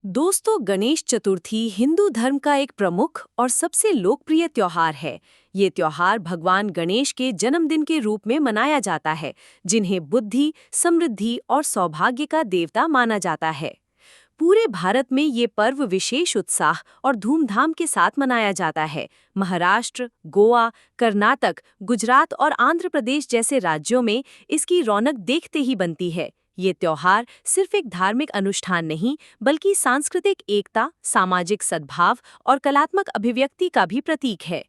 दोस्तों, गणेश चतुर्थी हिंदू धर्म का एक प्रमुख और सबसे लोकप्रिय त्योहार है। ये त्योहार भगवान गणेश के जन्मदिन के रूप में मनाया जाता है, जिन्हें बुद्धि, समृद्धि और सौभाग्य का देवता माना जाता है। पूरे भारत में ये पर्व विशेष उत्साह और धूमधाम के साथ मनाया जाता है। महाराष्ट्र, गोवा, कर्नाटक, गुजरात और आंध्र प्रदेश जैसे राज्यों में इसकी रौनक देखते ही बनती है। ये त्योहार सिर्फ एक धार्मिक अनुष्ठान नहीं, बल्कि सांस्कृतिक एकता, सामाजिक सद्भाव और कलात्मक अभिव्यक्ति का भी प्रतीक है।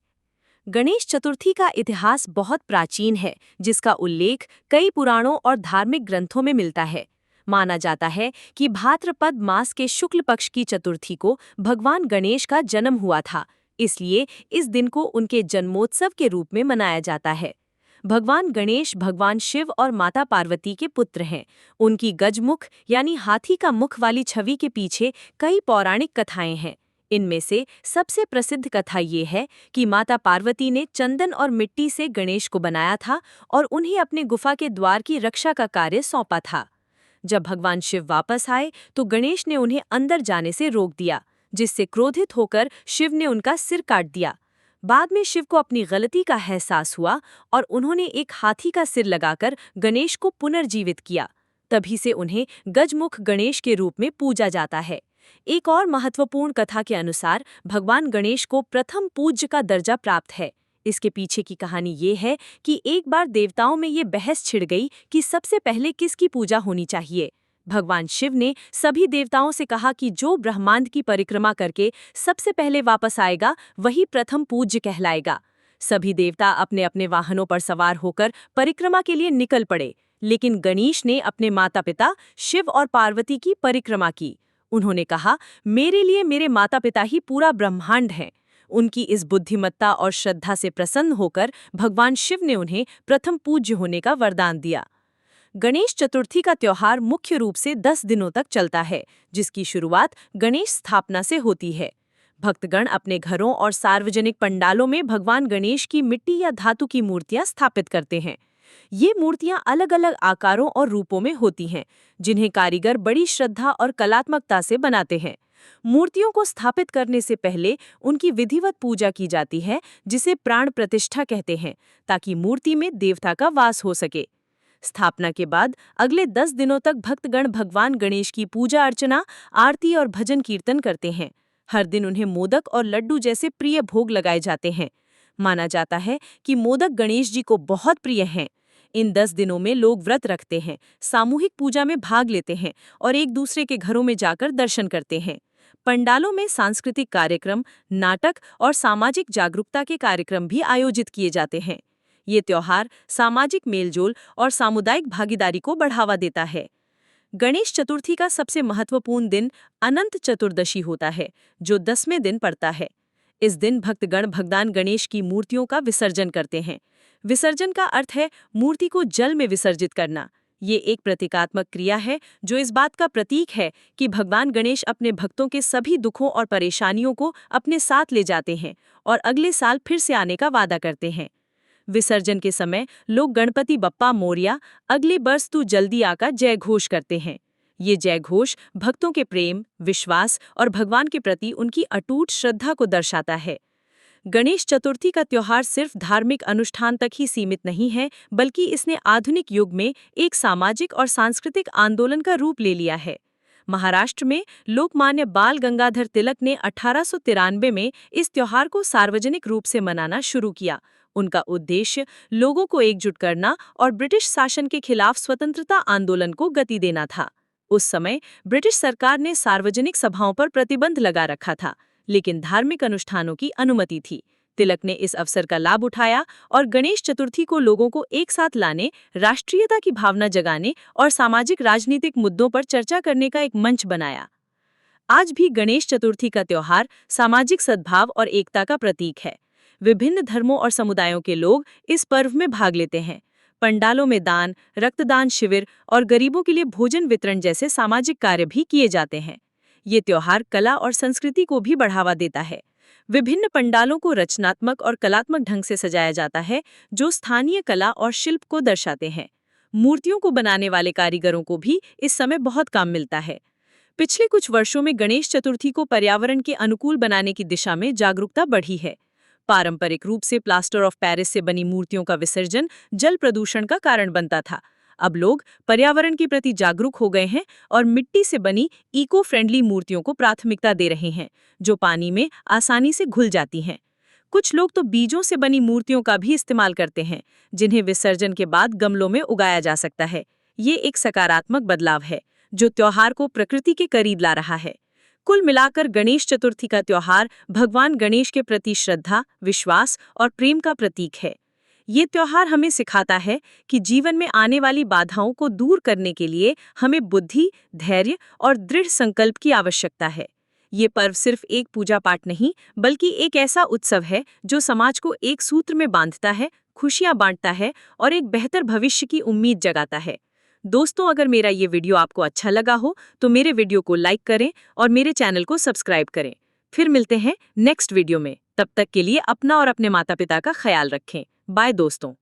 गणेश चतुर्थी का इतिहास बहुत प्राचीन है, जिसका उल्लेख कई पुराणों और धार्मिक ग्रंथों में मिलता है। माना जाता है कि भाद्रपद मास के शुक्ल पक्ष की चतुर्थी को भगवान गणेश का जन्म हुआ था, इसलिए इस दिन को उनके जन्मोत्सव के रूप में मनाया जाता है। भगवान गणेश भगवान शिव और माता पार्वती के पुत्र हैं। उनकी गजमुख यानी हाथी का मुख वाली छवि के पीछे कई पौराणिक कथाएं हैं। इनमें से सबसे प्रसिद्ध कथा ये है कि माता पार्वती ने चंदन और मिट्टी से गणेश को बनाया था और उन्हें अपने गुफा के द्वार की रक्षा का कार्य सौंपा था। जब भगवान शिव वापस आए तो गणेश ने उन्हें अंदर जाने से रोक दिया, जिससे क्रोधित होकर शिव ने उनका सिर काट दिया। बाद में शिव को अपनी गलती का एहसास हुआ और उन्होंने एक हाथी का सिर लगाकर गणेश को पुनर्जीवित किया। तभी से उन्हें गजमुख गणेश के रूप में पूजा जाता है। एक और महत्वपूर्ण कथा के अनुसार भगवान गणेश को प्रथम पूज्य का दर्जा प्राप्त है। इसके पीछे की कहानी ये है कि एक बार देवताओं में ये बहस छिड़ गई कि सबसे पहले किसकी पूजा होनी चाहिए। भगवान शिव ने सभी देवताओं से कहा कि जो ब्रह्मांड की परिक्रमा करके सबसे पहले वापस आएगा, वही प्रथम पूज्य कहलाएगा। सभी देवता अपने अपने वाहनों पर सवार होकर परिक्रमा के लिए निकल पड़े, लेकिन गणेश ने अपने माता पिता शिव और पार्वती की परिक्रमा की। उन्होंने कहा, मेरे लिए मेरे माता पिता ही पूरा ब्रह्मांड हैं। उनकी इस बुद्धिमत्ता और श्रद्धा से प्रसन्न होकर भगवान शिव ने उन्हें प्रथम पूज्य होने का वरदान दिया। गणेश चतुर्थी का त्योहार मुख्य रूप से 10 दिनों तक चलता है, जिसकी शुरुआत गणेश स्थापना से होती है। भक्तगण अपने घरों और सार्वजनिक पंडालों में भगवान गणेश की मिट्टी या धातु की मूर्तियां स्थापित करते हैं। ये मूर्तियां अलग अलग आकारों और रूपों में होती हैं, जिन्हें कारीगर बड़ी श्रद्धा और कलात्मकता से बनाते हैं। मूर्तियों को स्थापित करने से पहले उनकी विधिवत पूजा की जाती है, जिसे प्राण प्रतिष्ठा कहते हैं, ताकि मूर्ति में देवता का वास हो सके। स्थापना के बाद अगले 10 दिनों तक भक्तगण भगवान गणेश की पूजा अर्चना, आरती और भजन कीर्तन करते हैं। हर दिन उन्हें मोदक और लड्डू जैसे प्रिय भोग लगाए जाते हैं। माना जाता है कि मोदक गणेश जी को बहुत प्रिय हैं। इन 10 दिनों में लोग व्रत रखते हैं, सामूहिक पूजा में भाग लेते हैं और एक दूसरे के घरों में जाकर दर्शन करते हैं। पंडालों में सांस्कृतिक कार्यक्रम, नाटक और सामाजिक जागरूकता के कार्यक्रम भी आयोजित किए जाते हैं। ये त्योहार सामाजिक मेलजोल और सामुदायिक भागीदारी को बढ़ावा देता है। गणेश चतुर्थी का सबसे महत्वपूर्ण दिन अनंत चतुर्दशी होता है, जो 10वें दिन पड़ता है। इस दिन भक्तगण भगवान गणेश की मूर्तियों का विसर्जन करते हैं। विसर्जन का अर्थ है मूर्ति को जल में विसर्जित करना। ये एक प्रतीकात्मक क्रिया है जो इस बात का प्रतीक है कि भगवान गणेश अपने भक्तों के सभी दुखों और परेशानियों को अपने साथ ले जाते हैं और अगले साल फिर से आने का वादा करते हैं। विसर्जन के समय लोग गणपति बप्पा मोरया, अगले बरस तू जल्दी आका जय घोष करते हैं। ये जय घोष भक्तों के प्रेम, विश्वास और भगवान के प्रति उनकी अटूट श्रद्धा को दर्शाता है। गणेश चतुर्थी का त्योहार सिर्फ धार्मिक अनुष्ठान तक ही सीमित नहीं है, बल्कि इसने आधुनिक युग में एक सामाजिक और सांस्कृतिक आंदोलन का रूप ले लिया है। महाराष्ट्र में लोकमान्य बाल गंगाधर तिलक ने 1893 में इस त्योहार को सार्वजनिक रूप से मनाना शुरू किया। उनका उद्देश्य लोगों को एकजुट करना और ब्रिटिश शासन के खिलाफ स्वतंत्रता आंदोलन को गति देना था। उस समय ब्रिटिश सरकार ने सार्वजनिक सभाओं पर प्रतिबंध लगा रखा था, लेकिन धार्मिक अनुष्ठानों की अनुमति थी। तिलक ने इस अवसर का लाभ उठाया और गणेश चतुर्थी को लोगों को एक साथ लाने, राष्ट्रीयता की भावना जगाने और सामाजिक राजनीतिक मुद्दों पर चर्चा करने का एक मंच बनाया। आज भी गणेश चतुर्थी का त्योहार सामाजिक सद्भाव और एकता का प्रतीक है। विभिन्न धर्मों और समुदायों के लोग इस पर्व में भाग लेते हैं। पंडालों में दान, रक्तदान शिविर और गरीबों के लिए भोजन वितरण जैसे सामाजिक कार्य भी किए जाते हैं। ये त्योहार कला और संस्कृति को भी बढ़ावा देता है। विभिन्न पंडालों को रचनात्मक और कलात्मक ढंग से सजाया जाता है, जो स्थानीय कला और शिल्प को दर्शाते हैं। मूर्तियों को बनाने वाले कारीगरों को भी इस समय बहुत काम मिलता है। पिछले कुछ वर्षों में गणेश चतुर्थी को पर्यावरण के अनुकूल बनाने की दिशा में जागरूकता बढ़ी है। पारंपरिक रूप से प्लास्टर ऑफ पेरिस से बनी मूर्तियों का विसर्जन जल प्रदूषण का कारण बनता था। अब लोग पर्यावरण के प्रति जागरूक हो गए हैं और मिट्टी से बनी इको फ्रेंडली मूर्तियों को प्राथमिकता दे रहे हैं, जो पानी में आसानी से घुल जाती हैं। कुछ लोग तो बीजों से बनी मूर्तियों का भी इस्तेमाल करते हैं, जिन्हें विसर्जन के बाद गमलों में उगाया जा सकता है। ये एक सकारात्मक बदलाव है, जो त्योहार को प्रकृति के करीब ला रहा है। कुल मिलाकर गणेश चतुर्थी का त्योहार भगवान गणेश के प्रति श्रद्धा, विश्वास और प्रेम का प्रतीक है। ये त्योहार हमें सिखाता है कि जीवन में आने वाली बाधाओं को दूर करने के लिए हमें बुद्धि, धैर्य और दृढ़ संकल्प की आवश्यकता है। ये पर्व सिर्फ एक पूजा पाठ नहीं, बल्कि एक ऐसा उत्सव है जो समाज को एक सूत्र में बांधता है, खुशियां बांटता है और एक बेहतर भविष्य की उम्मीद जगाता है। दोस्तों, अगर मेरा ये वीडियो आपको अच्छा लगा हो तो मेरे वीडियो को लाइक करें और मेरे चैनल को सब्सक्राइब करें। फिर मिलते हैं नेक्स्ट वीडियो में। तब तक के लिए अपना और अपने माता पिता का ख्याल रखें। बाय दोस्तों।